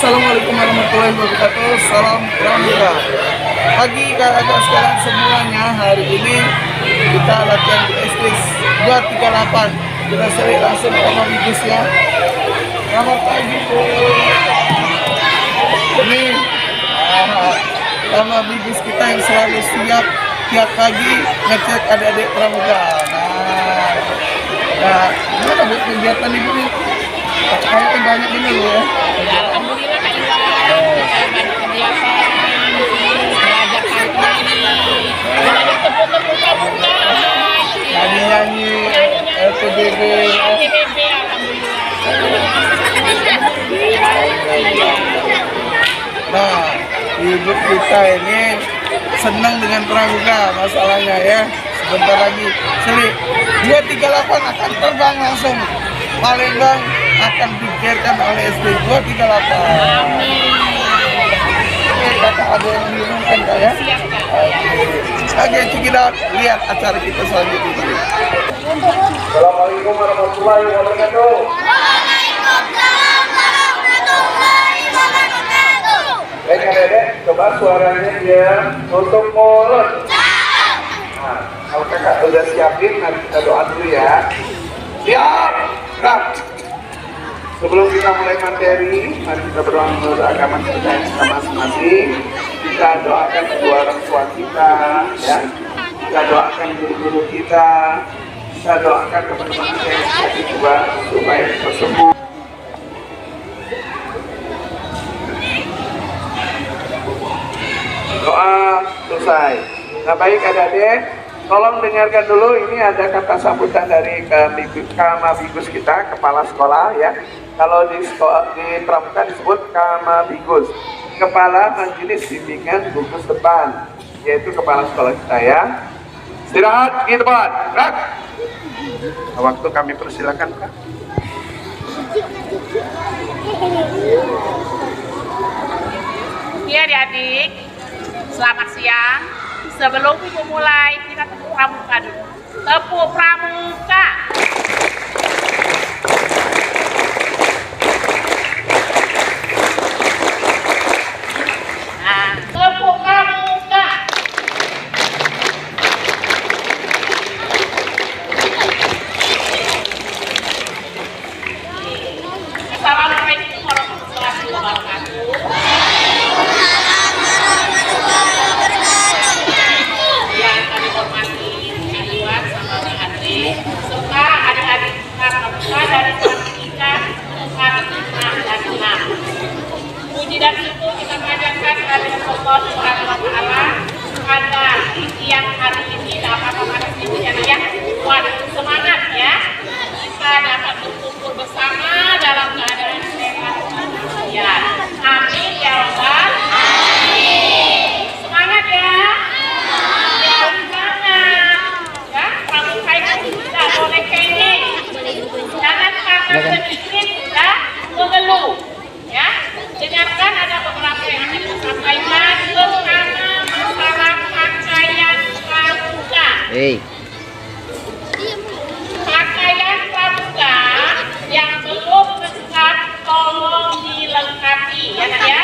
Assalamualaikum warahmatullahi wabarakatuh. Salam pramuka. Pagi kakak sekarang semuanya, hari ini kita latihan di STS 238. Kita seri langsung sama Bigis ya. Selamat pagi Bu. Ini sama Bigis kita yang selalu siap tiap pagi ngecek adik-adik pramuka. Nah, gimana Bu kegiatan ibu nih? Kayaknya banyak ini loh ya. Alhamdulillah Kak Iwan, banyak kegiatan, belajar tari, belajar tepuk-tepuk pramuka, Nyanyi-nyanyi, LPDB. LPDB, alhamdulillah. Nah, ibu kita ini senang dengan pramuka masalahnya ya. Sebentar lagi seri 238 akan terbang langsung. Palembang akan digerakkan oleh SD 238. Oke, kakak ada yang diumumkan kak ya? Siap Kak. Oke, kita lihat acara kita selanjutnya. Assalamualaikum warahmatullahi wabarakatuh. Waalaikumsalam warahmatullahi wabarakatuh. Baik adik-adik, coba suaranya dia untuk mulut. Nah, kalau kakak udah siapin, nanti kita doa dulu ya. Siap. Nah, sebelum kita mulai materi, mari kita berdoa menurut agama kita yang masing-masing. Kita doakan kedua orang tua kita, ya. Kita doakan guru-guru kita. Kita doakan teman-teman kita yang sakit juga supaya cepat sembuh. Doa selesai. Nah, baik adik-adik, tolong dengarkan dulu, ini ada kata sambutan dari Kamabigus kita, kepala sekolah ya. Kalau di pramuka disebut Kamabigus, kepala majelis bimbingan gugus depan, yaitu kepala sekolah kita ya. Istirahat di depan, gerak. Waktu kami persilakan Kak. Ya adik-adik, selamat siang. Sebelum ibu mulai, kita tepuk pramuka dulu. Tepuk pramuka. Nah, tepuk pramuka. Assalamualaikum warahmatullahi wabarakatuh. Yang kami hormati Kak Iwan sama Mbak Andri, serta adik-adik pramuka dari kelas 3, 4, 5, dan 6. Puji dan syukur kita panjatkan kepada Allah Subhanahu wa Ta'ala pada siang hari ini dapat menikmati ya. Waduh, semangat ya. Kita dapat berkumpul bersama dalam keadaan sehat dan bahagia. Amin ya Rabbal alamin. Semangat ya. Ya, pramuka itu tidak boleh kengeng. Jangan karena sedikit ya mengeluh. Ya, dengarkan ada beberapa yang akan disampaikan terutama masalah pakaian pramuka. Pakaian pramuka yang belum lengkap tolong dilengkapi ya Nak ya.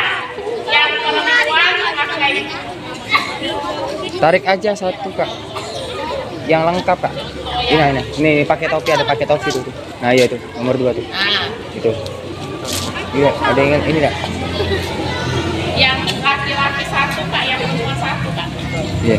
Yang perempuan pakai Tarik aja satu Kak, yang lengkap Kak. Ini pakai topi, ada pakai topi tuh. Nah iya itu nomor 2 tuh. Itu. Iya, ada yang ini Kak. yang laki-laki satu Kak, yang perempuan satu Kak. Iya.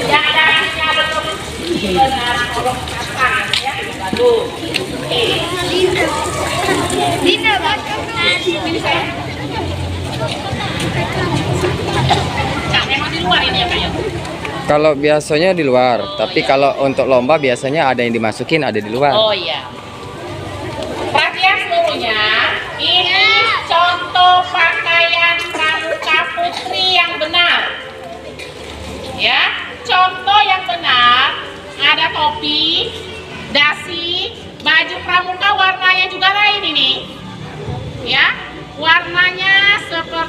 Yang darahnya belum benar tolong pasang ya. Waduh. Oke. Dina, Ini saya. Kak, memang di luar ini ya Kak ya? Kalau biasanya di luar, tapi kalau untuk lomba biasanya ada yang dimasukin, ada di luar. Oh iya. Perhatian seluruhnya, ini contoh pakaian pramuka putri yang benar. Ya, contoh yang benar, ada topi, dasi, baju pramuka warnanya juga lain ini. Ya, warnanya seperti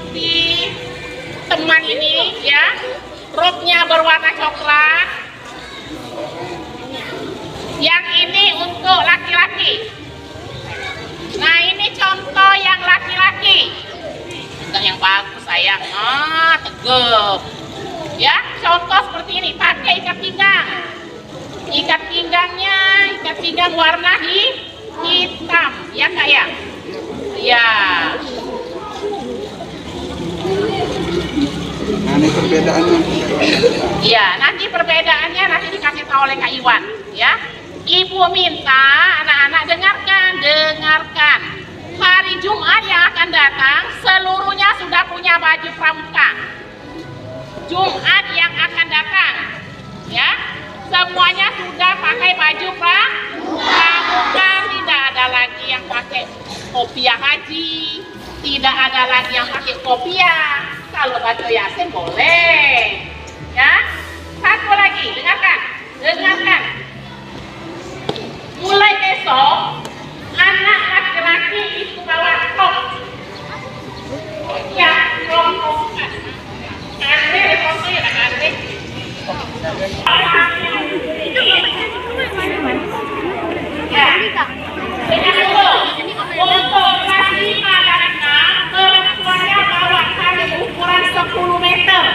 teman ini ya, roknya berwarna coklat. Yang ini untuk laki-laki. Nah, ini contoh yang laki-laki. Enggak yang bagus sayang. Tegap. Ya, contoh seperti ini. Pakai ikat pinggang. Ikat pinggang warna hitam. Ya kak ya. Ya. Nah, ini perbedaannya. Ya, nanti perbedaannya nanti dikasih tahu oleh Kak Iwan. Ya. Ibu minta anak-anak dengarkan. Hari Jumat yang akan datang seluruhnya sudah punya baju pramuka. Jumat yang akan datang, ya, semuanya sudah pakai baju pramuka. Tidak ada lagi yang pakai kopiah haji, tidak ada lagi yang pakai kopiah. Kalau baca Yasin boleh, ya. Satu lagi, dengarkan. Mulai besok, anak laki-laki itu bawa rok. Ya, rok. Ya, dengar dulu. Untuk kelas 5 dan 6, perempuannya bawa tali ukuran 10 meter.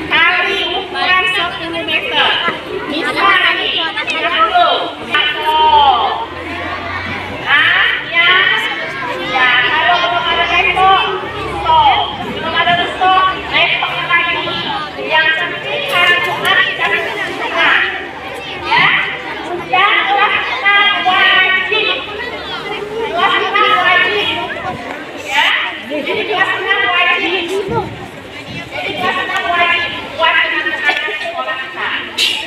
Tali ukuran 10 meter. Bisa nih, dengar dulu. Nah, ya, kalau belum ada tembok, belum ada besok, temboknya lagi. Yang penting hari Jumat kita bisa. Ya, yang kelas 6 wajib. Kelas 6 wajib. Ya, jadi kelas 6 wajib. Jadi kelas 6 wajib buat anak-anak sekolah kita.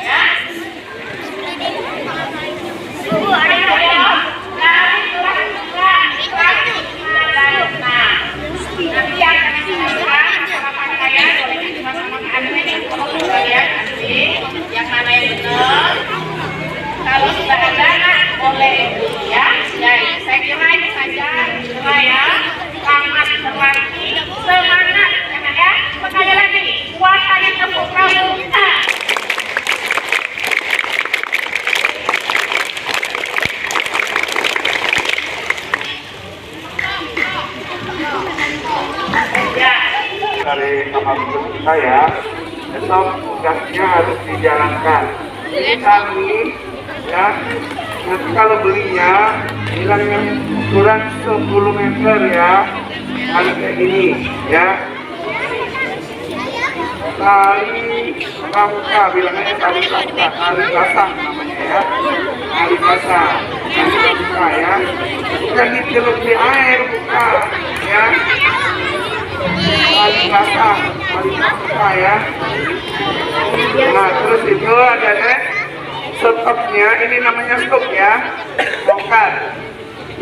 Ya. Ayo ya, dari kelas 9, kelas 5 dan 6. Nanti akan dijelaskan harapan saya oleh sama Kak Andre dan teman-teman kalian nanti yang mana yang benar. Kalau sudah ada boleh ya. Jadi saya kira itu saja ya. Selamat berlatih, semangat ya. Sekali lagi, kuatanya tepuk tangan kita. Dari kamar saya, besok tugasnya harus dijalankan. Kami, ya, nanti kalau belinya bilangnya kurang 10 meter ya, harus kayak gini, ya. Tali pramuka, bilangnya tali pramuka, tali basah namanya ya, tali basah, tali pramuka ya, bukan dicelup di air, bukan, ya. Tali basah, tali pramuka ya. Nah, terus itu ada stoknya, ini namanya stok ya, tongkat.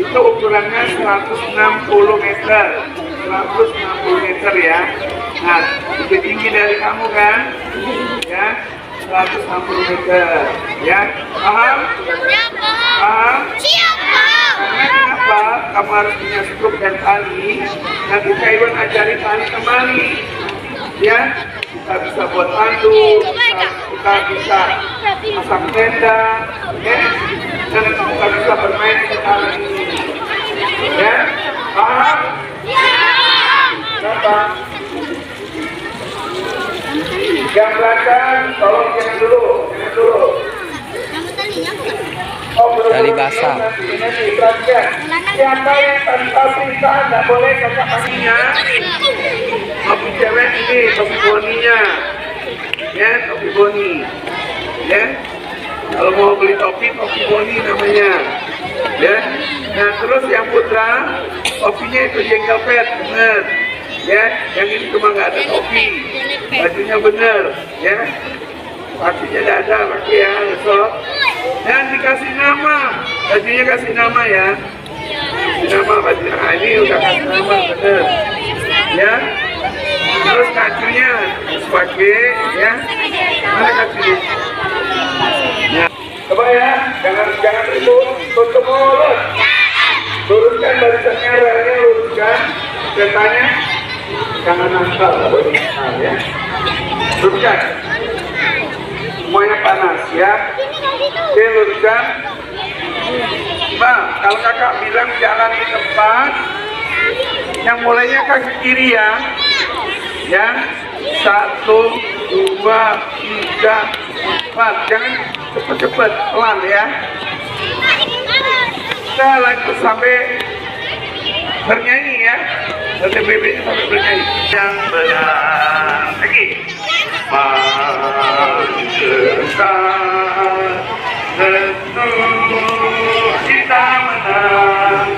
Itu ukurannya 160 meter, 160 meter ya. Nah, lebih tinggi dari kamu kan, ya, 160 meter, ya. Paham? Paham? Karena kenapa kamu harus punya stok dan tali? Nanti Kak Iwan ajari tali kembali, ya. Kita bisa buat pandu, kita bisa pasang tenda, ya. Dan kita bisa bermain di tali ini, ya. Paham? Kenapa? Yang belakang, tolong jangan dulu. Tali basah. Siapa yang tanpa perintah tidak boleh kakak kakinya. Topi cewek ini, topi boninya, ya, topi boni, ya. Kalau mau beli topi boni namanya, ya. Nah terus yang putra, topinya itu jengkel pet, bener, ya. Yang ini cuma nggak ada topi, bajunya bener, ya. Pastinya dada, pakai ya, besok. Dan dikasih nama, bajunya kasih nama ya. Nama baju, nah ini udah kasih nama, bener, ya. Terus kacunya pakai, ya. Mana kacunya? Ya. Coba ya, jangan itu tutup mulut. Luruskan barisannya, relnya luruskan. Kertanya Jangan nakal, ya. Luruskan. Semuanya panas ya. Oke, luruskan. Bang, kalau kakak bilang jalan di tempat, yang mulainya kaki kiri ya. Ya. 1, 2, 3, 4. Jangan cepet-cepet, pelan ya. Kita lanjut sampai bernyanyi ya. Sampai bebeknya sampai bernyanyi. Yang benar lagi. Mengesah tentu kita menang.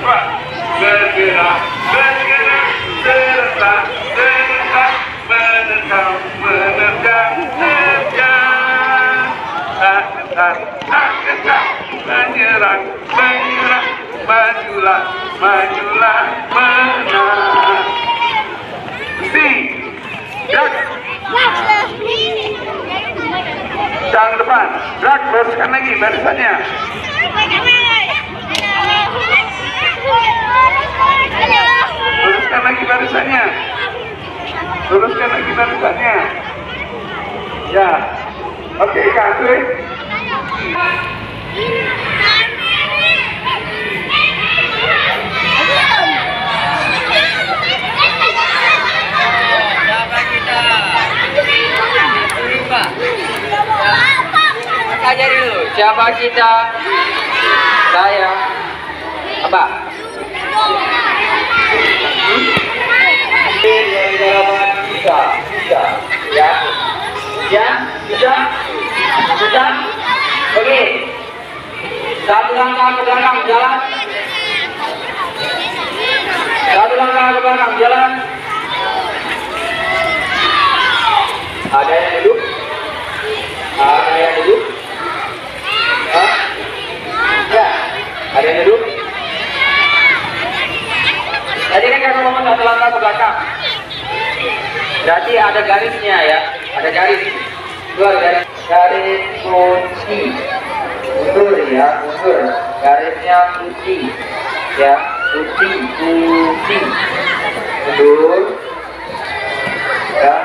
Bergerak, bergerak, serta, serta, menerkam, menerjang, menyerang, menyerang, majulah, majulah, menang. Si, gerak. Jangan depan, gerak, luruskan lagi barisannya. Luruskan lagi barisannya. Luruskan lagi barisannya. Ya, oke, kasih. Aja dulu, siapa kita? Saya. Apa? Bisa, ya, ya, bisa, bisa. Oke, 1 langkah ke belakang jalan. 1 langkah ke belakang jalan. Ada yang duduk? Ada yang duduk? Hah? Ya, ada yang duduk? Tadi kan kakak ngomong 1 langkah ke belakang. Berarti ada garisnya ya, ada garis. Itu ada garis. Garis putih. Mundur ya, mundur. Garisnya putih. Ya, putih, putih. Mundur. Ya.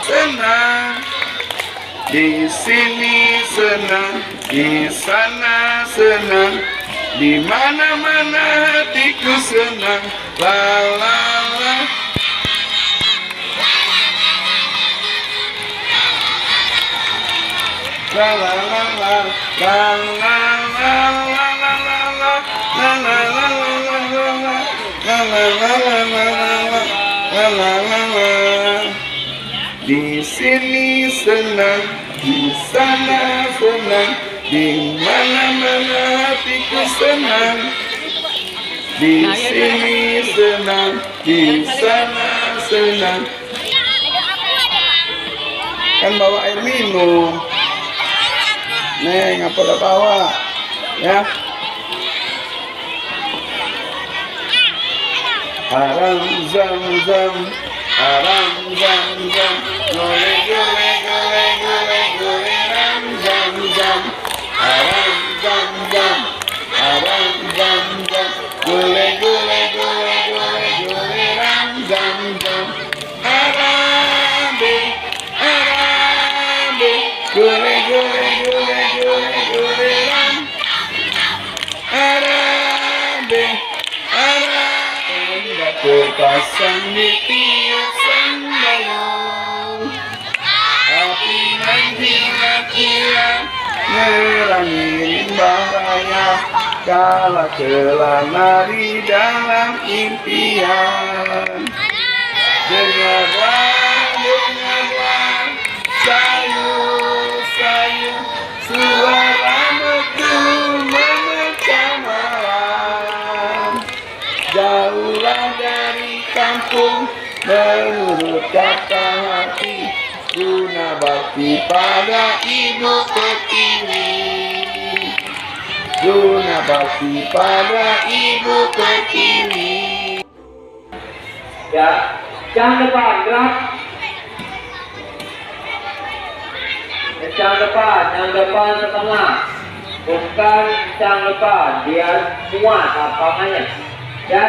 Senang, di sini senang, di sana senang, di mana-mana hatiku senang, la la la. La la la la, la la la la la la la, la la la la la la, la la la la la la la la. Di sini senang, di sana senang, di mana-mana hatiku senang. Di sini senang, di sana senang. Kan bawa air minum. Neng, apa udah bawa? Ya. Haram zam-zam, haram zam-zam, gole gole gole gole gole ram zam-zam, haram zam-zam, haram zam-zam, gole gole gole gole gole ram zam-zam, arabe, arabe, gole gole gole gole gole ram, arabe, arabe. Terpasang di tiap sembayang, api menggila-gila merangi bahaya, kala telah nari dalam impian. Dengarlah, dengarlah, sayu-sayu, suara merdu memecah malam. Jauhlah dari kampung, menurut kata hati, guna bakti pada Ibu Pertiwi, guna bakti pada Ibu Pertiwi. Ya, jangan depan, gerak. kencang depan, yang depan setengah. Bukan kencang depan, dia muat lapangannya. Ya,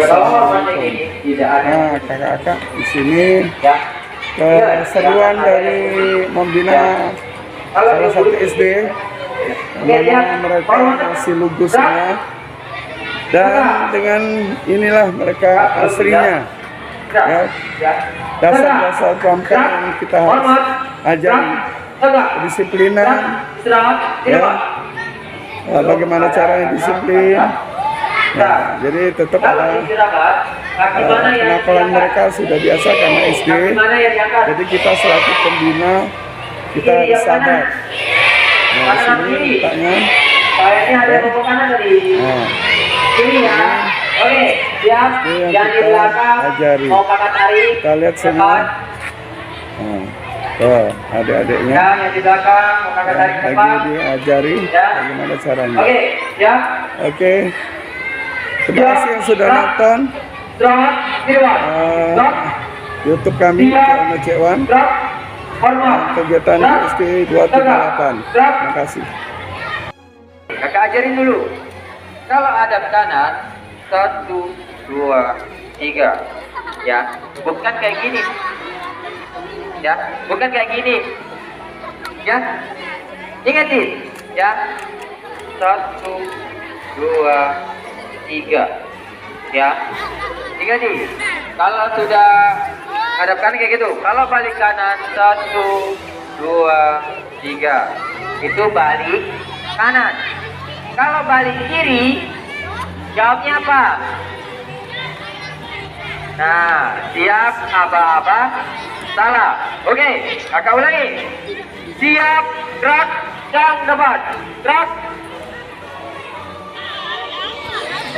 kalau macam ini tidak ada. Nah, kakak-kakak di sini Ya, keseruan dari membina salah satu SD mana mereka masih lugusnya, dan dengan inilah mereka aslinya, ya, dasar-dasar pramuka yang kita harus ajari, kedisiplinan, ya, bagaimana caranya disiplin. Nah, jadi tetap ada kenakalan mereka sudah biasa karena SD. Jadi kita selaku pembina kita harus sabar. Nah, di sini letaknya. Nah, ini ya. Oke, siap. yang Yang di kita belakang ajari. mau kakak tarik. Kita lihat semua. Nah, tuh adik-adiknya Ya, yang di belakang mau kakak tarik ke depan. lagi diajari Ya. bagaimana caranya. Oke, siap. Oke. Terima kasih yang sudah nonton Drop, Irwan. Drop, YouTube kami channel Cek1 drop. Hormat. kegiatan SD 238. Terima kasih. Kakak ajarin dulu. Kalau hadap kanan, 1, 2, 3. Ya, bukan kayak gini. Ya, bukan kayak gini. Ya, ingatin. Ya, 1, 2, 3. Ya, ingatin. Kalau sudah hadap kanan kayak gitu. Kalau balik kanan, 1, 2, 3. Itu balik kanan. Kalau balik kiri, jawabnya apa? Nah, siap, aba-aba, salah. Oke, kakak ulangi. Siap, gerak, yang depan, gerak.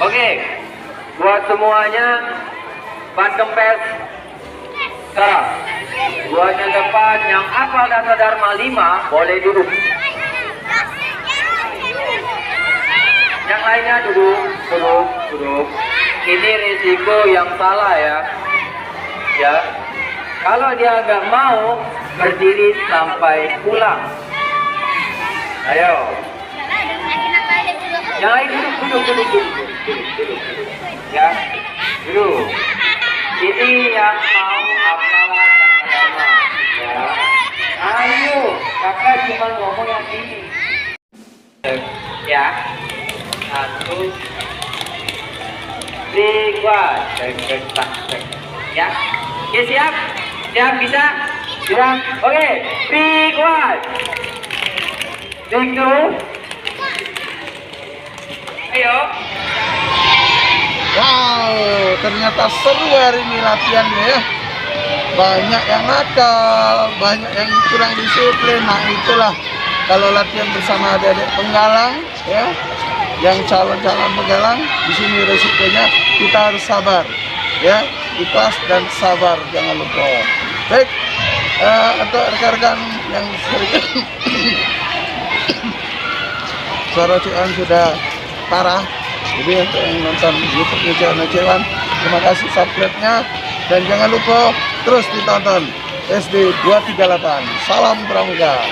Oke, buat semuanya, ban kempes sekarang. Buat yang depan, yang hafal dasar Dharma 5, boleh duduk. Yang lainnya duduk. Ini risiko yang salah ya. Ya. Kalau dia nggak mau berdiri sampai pulang. Ayo. Yang lain duduk. Ya. Duduk. Ini yang mau hafalan Dharma. Ya. Ayo, kakak cuma ngomong yang ini. Ya. 1, 3, ya. Oke, siap bisa siap. Oke, 3, 2. Ayo. Wow, ternyata seru hari ini latihannya ya. Banyak yang nakal, banyak yang kurang disiplin. Nah, itulah kalau latihan bersama adik-adik penggalang ya. Yang calon-calon penggalang di sini resikonya kita harus sabar ya, ikhlas dan sabar, jangan lupa. Baik, untuk rekan-rekan yang sering suara Cek1 sudah parah, jadi untuk yang nonton YouTube-nya channel Cek1, terima kasih subscribe-nya dan jangan lupa terus ditonton SD 238. Salam Pramuka.